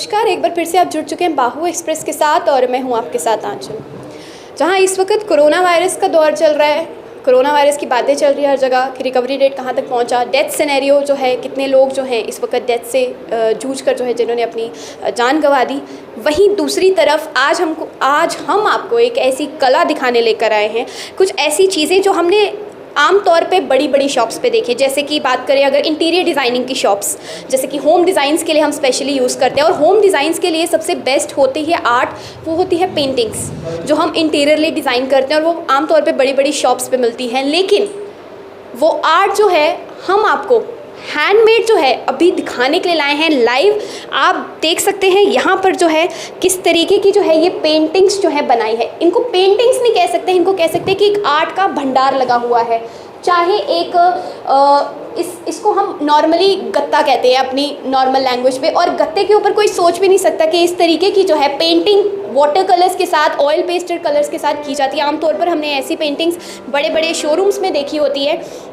नमस्कार, एक बार फिर से आप जुड़ चुके हैं बाहू एक्सप्रेस के साथ और मैं हूं आपके साथ आंचल। जहां इस वक्त कोरोना वायरस का दौर चल रहा है, कोरोना वायरस की बातें चल रही है हर जगह कि रिकवरी रेट कहां तक पहुंचा, डेथ सिनेरियो जो है, कितने लोग जो हैं इस वक्त डेथ से जूझ कर जो है जिन्होंने अपनी जान गंवा दी। वहीं दूसरी तरफ आज हम आपको एक ऐसी कला दिखाने लेकर आए हैं, कुछ ऐसी चीज़ें जो हमने आम तौर पे बड़ी बड़ी शॉप्स पे देखी। जैसे कि बात करें अगर इंटीरियर डिज़ाइनिंग की शॉप्स, जैसे कि होम डिज़ाइंस के लिए हम स्पेशली यूज़ करते हैं, और होम डिज़ाइंस के लिए सबसे बेस्ट होती है आर्ट, वो होती है पेंटिंग्स जो हम इंटीरियरली डिज़ाइन करते हैं, और वो आम तौर पे बड़ी बड़ी शॉप्स पे मिलती हैं। लेकिन वो आर्ट जो है हम आपको हैंडमेड जो है अभी दिखाने के लिए लाए हैं लाइव। आप देख सकते हैं यहाँ पर जो है किस तरीके की जो है ये पेंटिंग्स जो है बनाई है। इनको पेंटिंग्स नहीं कह सकते, इनको कह सकते हैं कि एक आर्ट का भंडार लगा हुआ है। चाहे एक इसको हम नॉर्मली गत्ता कहते हैं अपनी नॉर्मल लैंग्वेज पे, और गत्ते के ऊपर कोई सोच भी नहीं सकता कि इस तरीके की जो है पेंटिंग वाटर कलर्स के साथ, ऑयल पेस्टेड कलर्स के साथ की जाती है। आमतौर पर हमने ऐसी पेंटिंग्स बड़े बड़े शोरूम्स में देखी होती है।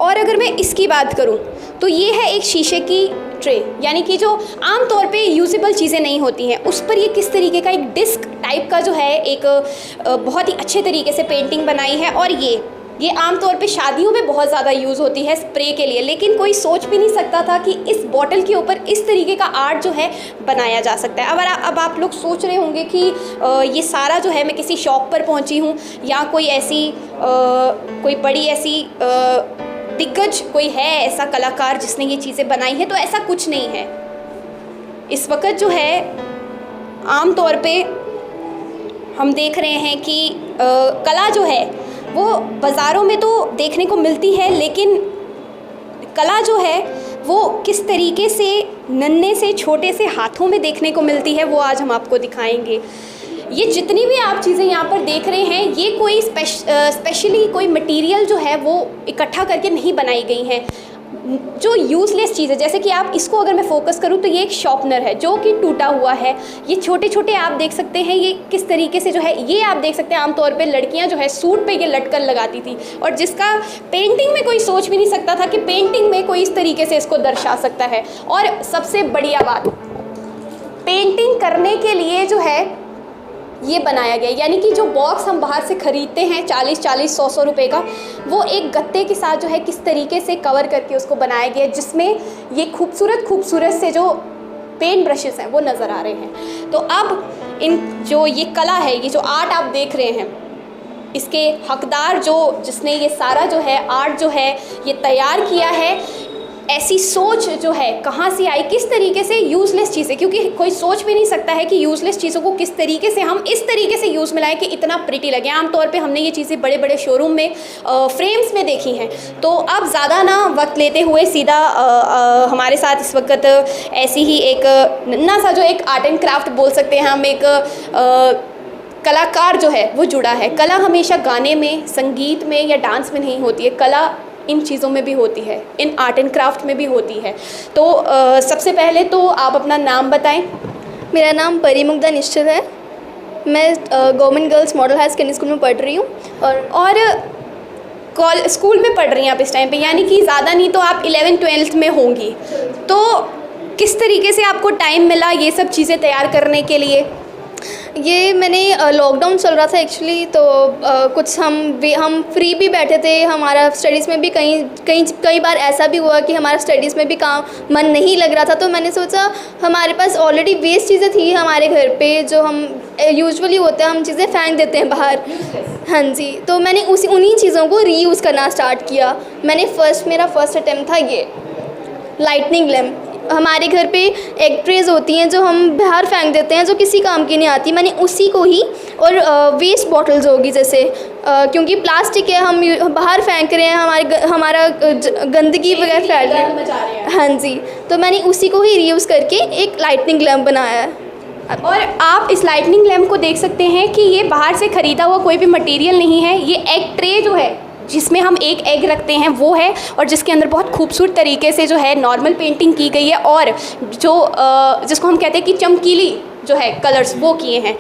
और अगर मैं इसकी बात करूं तो ये है एक शीशे की ट्रे, यानी कि जो आम तौर पे यूजेबल चीज़ें नहीं होती हैं उस पर ये किस तरीके का एक डिस्क टाइप का जो है एक बहुत ही अच्छे तरीके से पेंटिंग बनाई है। और ये आम तौर पे शादियों में बहुत ज़्यादा यूज़ होती है स्प्रे के लिए, लेकिन कोई सोच भी नहीं सकता था कि इस बॉटल के ऊपर इस तरीके का आर्ट जो है बनाया जा सकता है। अब आप लोग सोच रहे होंगे कि ये सारा जो है मैं किसी शॉप पर पहुंची हूँ या कोई ऐसी कोई बड़ी ऐसी दिग्गज कोई है ऐसा कलाकार जिसने ये चीज़ें बनाई हैं, तो ऐसा कुछ नहीं है। इस वक्त जो है आम तौर पे हम देख रहे हैं कि कला जो है वो बाज़ारों में तो देखने को मिलती है, लेकिन कला जो है वो किस तरीके से नन्हे से छोटे से हाथों में देखने को मिलती है, वो आज हम आपको दिखाएंगे। ये जितनी भी आप चीज़ें यहाँ पर देख रहे हैं, ये कोई स्पेशली कोई मटेरियल जो है वो इकट्ठा करके नहीं बनाई गई हैं। जो यूज़लेस चीज़ है, जैसे कि आप इसको अगर मैं फोकस करूँ तो ये एक शॉर्पनर है जो कि टूटा हुआ है। ये छोटे छोटे आप देख सकते हैं ये किस तरीके से जो है, ये आप देख सकते हैं आमतौर पे लड़कियां जो है सूट पे ये लटकन लगाती थी, और जिसका पेंटिंग में कोई सोच भी नहीं सकता था कि पेंटिंग में कोई इस तरीके से इसको दर्शा सकता है। और सबसे बढ़िया बात, पेंटिंग करने के लिए जो है ये बनाया गया, यानी कि जो बॉक्स हम बाहर से ख़रीदते हैं 40-40, 100-100 रुपये का, वो एक गत्ते के साथ जो है किस तरीके से कवर करके उसको बनाया गया, जिसमें ये खूबसूरत से जो पेंट ब्रशेस हैं वो नज़र आ रहे हैं। तो अब इन जो ये कला है, ये जो आर्ट आप देख रहे हैं, इसके हकदार जिसने ये सारा जो है आर्ट जो है ये तैयार किया है, ऐसी सोच जो है कहाँ से आई, किस तरीके से यूज़लेस चीज़ें, क्योंकि कोई सोच भी नहीं सकता है कि यूज़लेस चीज़ों को किस तरीके से हम इस तरीके से यूज़ में लाएं कि इतना प्रिटी लगे। आमतौर पे हमने ये चीज़ें बड़े बड़े शोरूम में फ्रेम्स में देखी हैं। तो अब ज़्यादा ना वक्त लेते हुए सीधा हमारे साथ इस वक्त ऐसी ही एक नन्हा सा जो एक आर्ट एंड क्राफ्ट बोल सकते हैं हम, एक कलाकार जो है वो जुड़ा है। कला हमेशा गाने में, संगीत में या डांस में नहीं होती है, कला इन चीज़ों में भी होती है, इन आर्ट एंड क्राफ्ट में भी होती है। तो सबसे पहले तो आप अपना नाम बताएं। मेरा नाम परिमुग्धा निश्चल है। मैं government girls model high secondary school में पढ़ रही हूँ, और स्कूल में पढ़ रही हैं आप इस टाइम पे, यानी कि ज़्यादा नहीं तो आप 11th-12th में होंगी। तो किस तरीके से आपको टाइम मिला ये सब चीज़ें तैयार करने के लिए? ये मैंने लॉकडाउन चल रहा था एक्चुअली, तो कुछ हम फ्री भी बैठे थे। हमारा स्टडीज़ में भी कई बार ऐसा भी हुआ कि हमारा स्टडीज़ में भी काम मन नहीं लग रहा था, तो मैंने सोचा हमारे पास ऑलरेडी वेस्ट चीज़ें थी हमारे घर पे, जो हम यूजुअली होते हैं हम चीज़ें फेंक देते हैं बाहर। हाँ जी, तो मैंने उन्हीं चीज़ों को रीयूज़ करना स्टार्ट किया। मेरा फर्स्ट अटैम्प्ट था ये लाइटनिंग लैम्प। हमारे घर पे एग ट्रेज़ होती हैं जो हम बाहर फेंक देते हैं, जो किसी काम की नहीं आती। मैंने उसी को ही, और वेस्ट बॉटल्स होगी जैसे, क्योंकि प्लास्टिक है, हम बाहर फेंक रहे हैं, हमारा गंदगी वगैरह फैल रही है। हाँ जी, तो मैंने उसी को ही रीयूज़ करके एक लाइटनिंग लैम्प बनाया है। और आप इस लाइटनिंग लैम्प को देख सकते हैं कि ये बाहर से ख़रीदा हुआ कोई भी मटेरियल नहीं है। ये एग ट्रे जो है जिसमें हम एक एग रखते हैं वो है, और जिसके अंदर बहुत खूबसूरत तरीके से जो है नॉर्मल पेंटिंग की गई है, और जो जिसको हम कहते हैं कि चमकीली जो है कलर्स वो किए हैं।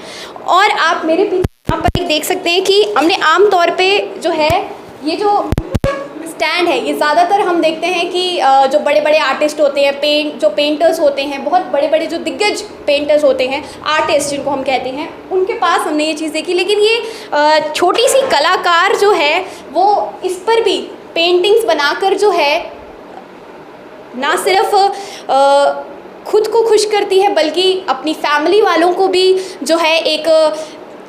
और आप मेरे पीछे यहाँ पर एक देख सकते हैं कि हमने आम तौर पे जो है ये जो स्टैंड है, ये ज़्यादातर हम देखते हैं कि जो बड़े बड़े आर्टिस्ट होते हैं, जो पेंटर्स होते हैं, बहुत बड़े बड़े जो दिग्गज पेंटर्स होते हैं, आर्टिस्ट जिनको हम कहते हैं, उनके पास हमने ये चीज़ देखी। लेकिन ये छोटी सी कलाकार जो है वो इस पर भी पेंटिंग्स बनाकर जो है ना सिर्फ खुद को खुश करती है बल्कि अपनी फैमिली वालों को भी जो है एक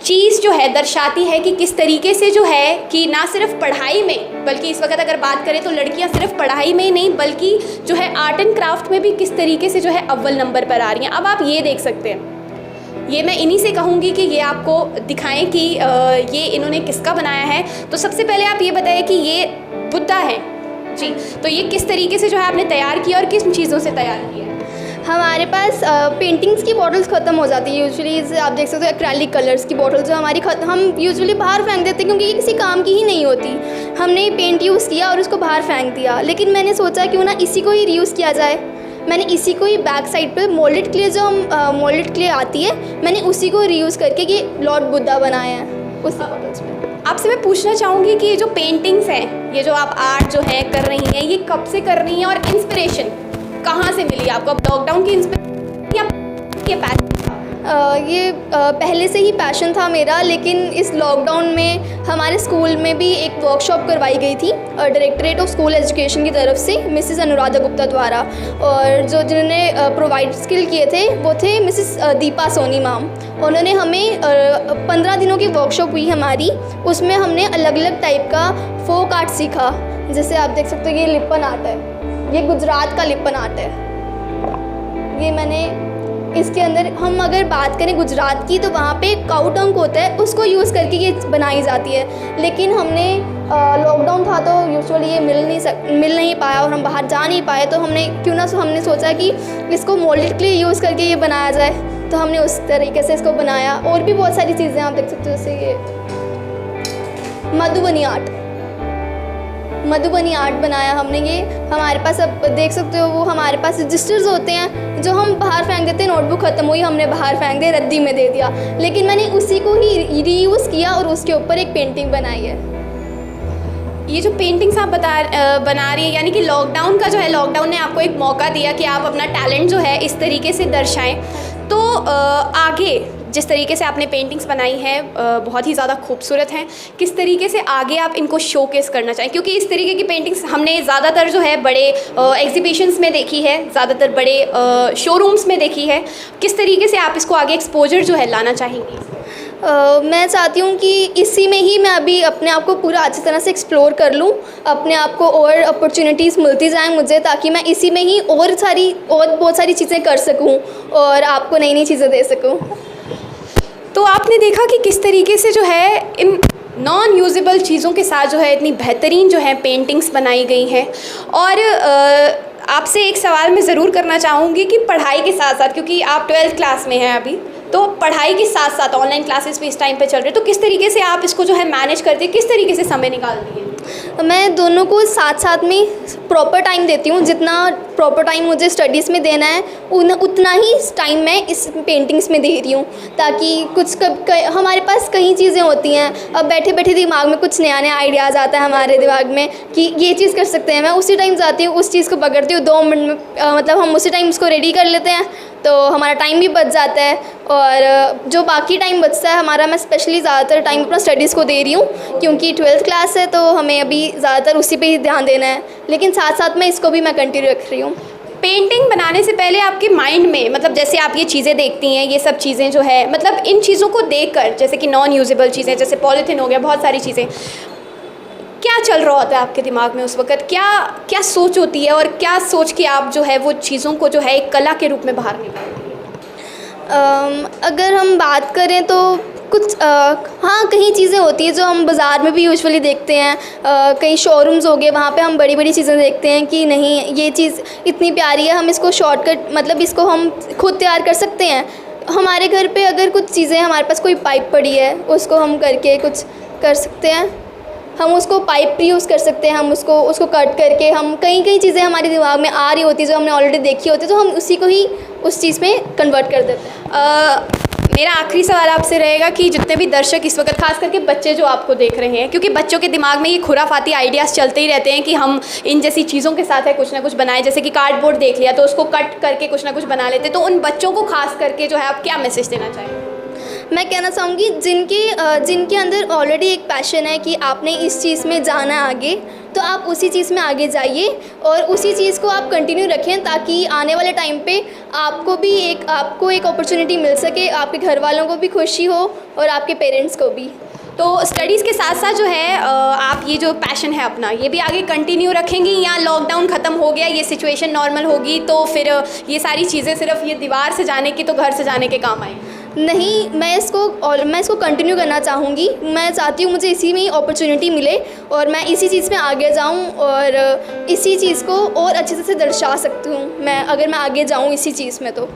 चीज़ जो है दर्शाती है कि किस तरीके से जो है कि ना सिर्फ पढ़ाई में, बल्कि इस वक्त अगर बात करें तो लड़कियां सिर्फ पढ़ाई में ही नहीं बल्कि जो है आर्ट एंड क्राफ्ट में भी किस तरीके से जो है अव्वल नंबर पर आ रही हैं। अब आप ये देख सकते हैं, ये मैं इन्हीं से कहूँगी कि ये आपको दिखाएं कि ये इन्होंने किसका बनाया है। तो सबसे पहले आप ये बताइए कि ये बुद्धा है जी, तो ये किस तरीके से जो है आपने तैयार किया और किस चीज़ों से तैयार किया है? हमारे पास पेंटिंग्स की बॉटल्स ख़त्म हो जाती है यूजुअली, आप देख सकते हो एक्रेलिक कलर्स की बॉटल्स जो हमारी हम यूजुअली बाहर फेंक देते हैं क्योंकि ये किसी काम की ही नहीं होती। हमने पेंट यूज़ किया और उसको बाहर फेंक दिया, लेकिन मैंने सोचा क्यों ना इसी को ही रीयूज़ किया जाए। मैंने इसी को ही बैक साइड पर मोल्डेड क्ले जो हम मोल्डेड क्ले आती है, मैंने उसी को रीयूज़ करके ये लॉर्ड बुद्धा बनाया है उसी बॉटल्स में। आपसे मैं पूछना चाहूँगी कि ये जो पेंटिंग्स हैं, ये जो आप आर्ट जो है कर रही हैं, ये कब से कर रही हैं और इंस्पिरेशन कहाँ से मिली आपको? अब लॉकडाउन की इंस्पिरेशन या ये पैशन? ये पहले से ही पैशन था मेरा, लेकिन इस लॉकडाउन में हमारे स्कूल में भी एक वर्कशॉप करवाई गई थी डायरेक्टरेट ऑफ स्कूल एजुकेशन की तरफ से मिसिस अनुराधा गुप्ता द्वारा, और जिन्होंने प्रोवाइड स्किल किए थे वो थे मिसिस दीपा सोनी मैम। उन्होंने हमें 15 दिनों की वर्कशॉप हुई हमारी, उसमें हमने अलग अलग टाइप का फोक आर्ट सीखा। जैसे आप देख सकते हो ये लिपन आर्ट है, ये गुजरात का लिपन आर्ट है। ये मैंने इसके अंदर हम अगर बात करें गुजरात की तो वहाँ पे काऊ डंक होता है, उसको यूज़ करके ये बनाई जाती है। लेकिन हमने लॉकडाउन था तो यूजुअली ये मिल नहीं पाया और हम बाहर जा नहीं पाए, तो हमने सोचा कि इसको मोल्डेड क्ले यूज़ करके ये बनाया जाए, तो हमने उस तरीके से इसको बनाया। और भी बहुत सारी चीज़ें आप देख सकते हो, जैसे ये मधुबनी आर्ट बनाया हमने। ये हमारे पास अब देख सकते हो, वो हमारे पास रजिस्टर्स होते हैं जो हम बाहर फेंक देते हैं, नोटबुक ख़त्म हुई हमने बाहर फेंक दिया, रद्दी में दे दिया, लेकिन मैंने उसी को ही रीयूज़ किया और उसके ऊपर एक पेंटिंग बनाई है। ये जो पेंटिंग्स आप बना रही है, यानी कि लॉकडाउन का जो है, लॉकडाउन ने आपको एक मौका दिया कि आप अपना टैलेंट जो है इस तरीके से दर्शाएं। तो आगे जिस तरीके से आपने पेंटिंग्स बनाई हैं बहुत ही ज़्यादा खूबसूरत हैं, किस तरीके से आगे आप इनको शोकेस करना चाहें? क्योंकि इस तरीके की पेंटिंग्स हमने ज़्यादातर जो है बड़े एग्जीबिशंस में देखी है, ज़्यादातर बड़े शोरूम्स में देखी है। किस तरीके से आप इसको आगे एक्सपोजर जो है लाना चाहेंगी? मैं चाहती हूँ कि इसी में ही मैं अभी अपने आप को पूरा अच्छी तरह से एक्सप्लोर कर लूँ, अपने आप को और अपॉर्चुनिटीज़ मिलती जाएं मुझे, ताकि मैं इसी में ही और बहुत सारी चीज़ें कर सकूँ और आपको नई नई चीज़ें दे सकूँ। तो आपने देखा कि किस तरीके से जो है इन नॉन यूजेबल चीज़ों के साथ जो है इतनी बेहतरीन जो है पेंटिंग्स बनाई गई हैं। और आपसे एक सवाल मैं ज़रूर करना चाहूँगी कि पढ़ाई के साथ साथ, क्योंकि आप 12th क्लास में हैं अभी, तो पढ़ाई के साथ साथ ऑनलाइन क्लासेस भी इस टाइम पे चल रहे हैं, तो किस तरीके से आप इसको जो है मैनेज करती है, किस तरीके से समय निकालती है? मैं दोनों को साथ साथ में प्रॉपर टाइम देती हूँ। जितना प्रॉपर टाइम मुझे स्टडीज़ में देना है उतना ही टाइम मैं इस पेंटिंग्स में दे रही हूँ, ताकि हमारे पास कई चीज़ें होती हैं, अब बैठे बैठे दिमाग में कुछ नया नया आइडियाज़ आता है हमारे दिमाग में कि ये चीज़ कर सकते हैं। मैं उसी टाइम जाती हूँ, उस चीज़ को पकड़ती हूँ, 2 मिनट में मतलब हम उसी टाइम उसको रेडी कर लेते हैं, तो हमारा टाइम भी बच जाता है। और जो बाकी टाइम बचता है हमारा, मैं स्पेशली ज़्यादातर टाइम अपना स्टडीज़ को दे रही हूँ, क्योंकि 12th क्लास है तो हमें अभी ज़्यादातर उसी पे ही ध्यान देना है, लेकिन साथ साथ में इसको भी मैं कंटिन्यू रख रही हूँ। पेंटिंग बनाने से पहले आपके माइंड में, मतलब जैसे आप ये चीज़ें देखती हैं, ये सब चीज़ें जो है, मतलब इन चीज़ों को देखकर, जैसे कि नॉन यूजेबल चीज़ें, जैसे पॉलीथिन हो गया, बहुत सारी चीज़ें, क्या चल रहा होता है आपके दिमाग में उस वक़्त? क्या सोच होती है और क्या सोच के आप जो है वो चीज़ों को जो है एक कला के रूप में बाहर निकालते हैं? अगर हम बात करें तो कुछ हाँ, कई चीज़ें होती हैं जो हम बाज़ार में भी यूजुअली देखते हैं। कई शोरूम्स हो गए, वहाँ पे हम बड़ी बड़ी चीज़ें देखते हैं कि नहीं, ये चीज़ इतनी प्यारी है, हम इसको शॉर्टकट, मतलब इसको हम खुद तैयार कर सकते हैं। हमारे घर पे अगर कुछ चीज़ें, हमारे पास कोई पाइप पड़ी है, उसको हम करके कुछ कर सकते हैं, हम उसको पाइप यूज़ कर सकते हैं, हम उसको कट करके, हम कई चीज़ें हमारे दिमाग में आ रही होती है जो हमने ऑलरेडी देखी होती है, तो हम उसी को ही उस चीज़ में कन्वर्ट कर देते हैं। मेरा आखिरी सवाल आपसे रहेगा कि जितने भी दर्शक इस वक्त खास करके बच्चे जो आपको देख रहे हैं, क्योंकि बच्चों के दिमाग में ये खुराफाती आइडियाज़ चलते ही रहते हैं कि हम इन जैसी चीज़ों के साथ है कुछ ना कुछ बनाए, जैसे कि कार्डबोर्ड देख लिया तो उसको कट करके कुछ ना कुछ बना लेते, तो उन बच्चों को खास करके जो है आप क्या मैसेज देना चाहेंगे? मैं कहना चाहूँगी जिनके अंदर ऑलरेडी एक पैशन है कि आपने इस चीज़ में जाना है आगे, तो आप उसी चीज़ में आगे जाइए और उसी चीज़ को आप कंटिन्यू रखें, ताकि आने वाले टाइम पे आपको एक अपॉर्चुनिटी मिल सके, आपके घर वालों को भी खुशी हो और आपके पेरेंट्स को भी। तो स्टडीज़ के साथ साथ जो है आप ये जो पैशन है अपना, ये भी आगे कंटिन्यू रखेंगी या लॉकडाउन ख़त्म हो गया, ये सिचुएशन नॉर्मल होगी तो फिर ये सारी चीज़ें सिर्फ ये दीवार से जाने की तो घर से जाने के काम आएंगी? नहीं, मैं इसको कंटिन्यू करना चाहूँगी। मैं चाहती हूँ मुझे इसी में ही अपॉर्चुनिटी मिले और मैं इसी चीज़ में आगे जाऊँ और इसी चीज़ को और अच्छे से दर्शा सकती हूँ मैं, अगर मैं आगे जाऊँ इसी चीज़ में तो।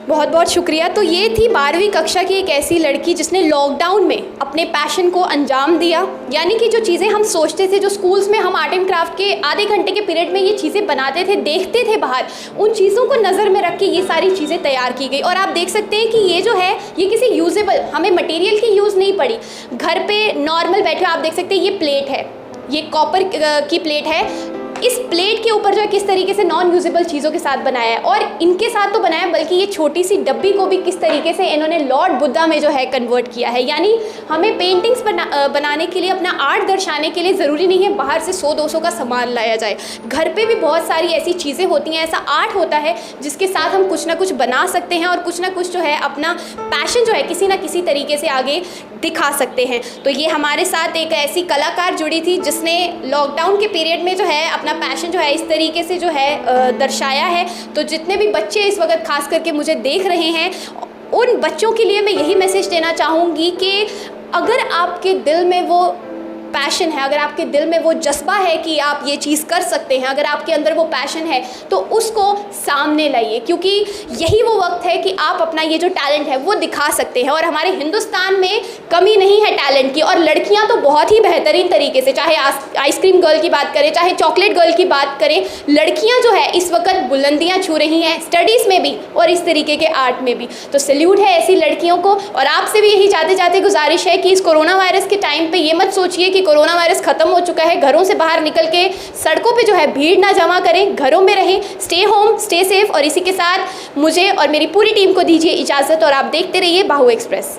बहुत बहुत शुक्रिया। तो ये थी 12वीं कक्षा की एक ऐसी लड़की जिसने लॉकडाउन में अपने पैशन को अंजाम दिया, यानी कि जो चीज़ें हम सोचते थे, जो स्कूल्स में हम आर्ट एंड क्राफ्ट के आधे घंटे के पीरियड में ये चीज़ें बनाते थे, देखते थे बाहर, उन चीज़ों को नज़र में रख के ये सारी चीज़ें तैयार की गई। और आप देख सकते हैं कि ये जो है ये किसी यूजेबल, हमें मटेरियल की यूज़ नहीं पड़ी, घर पर नॉर्मल बैठे आप देख सकते हैं ये प्लेट है, ये कॉपर की प्लेट है, इस प्लेट के ऊपर जो है किस तरीके से नॉन यूजेबल चीज़ों के साथ बनाया है, और इनके साथ तो बनाया बल्कि ये छोटी सी डब्बी को भी किस तरीके से इन्होंने लॉर्ड बुद्धा में जो है कन्वर्ट किया है। यानी हमें पेंटिंग्स बनाने के लिए, अपना आर्ट दर्शाने के लिए ज़रूरी नहीं है बाहर से 100-200 का सामान लाया जाए, घर पे भी बहुत सारी ऐसी चीज़ें होती हैं, ऐसा आर्ट होता है जिसके साथ हम कुछ ना कुछ बना सकते हैं और कुछ ना कुछ जो है अपना पैशन जो है किसी ना किसी तरीके से आगे दिखा सकते हैं। तो ये हमारे साथ एक ऐसी कलाकार जुड़ी थी जिसने लॉकडाउन के पीरियड में जो है अपना पैशन जो है इस तरीके से जो है दर्शाया है। तो जितने भी बच्चे इस वक्त खास करके मुझे देख रहे हैं, उन बच्चों के लिए मैं यही मैसेज देना चाहूँगी कि अगर आपके दिल में वो पैशन है, अगर आपके दिल में वो जज्बा है कि आप ये चीज़ कर सकते हैं, अगर आपके अंदर वो पैशन है तो उसको सामने लाइए, क्योंकि यही वो वक्त है कि आप अपना ये जो टैलेंट है वो दिखा सकते हैं। और हमारे हिंदुस्तान में कमी नहीं है टैलेंट की, और लड़कियां तो बहुत ही बेहतरीन तरीके से, चाहे आइसक्रीम गर्ल की बात करें, चाहे चॉकलेट गर्ल की बात करें, लड़कियाँ जो है इस वक्त बुलंदियाँ छू रही हैं स्टडीज़ में भी और इस तरीके के आर्ट में भी। तो सैल्यूट है ऐसी लड़कियों को। और आपसे भी यही जाते जाते गुजारिश है कि इस कोरोना वायरस के टाइम पर ये मत सोचिए कि कोरोना वायरस खत्म हो चुका है, घरों से बाहर निकल के सड़कों पे जो है भीड़ ना जमा करें, घरों में रहें, स्टे होम, स्टे सेफ। और इसी के साथ मुझे और मेरी पूरी टीम को दीजिए इजाज़त और आप देखते रहिए बाहु एक्सप्रेस।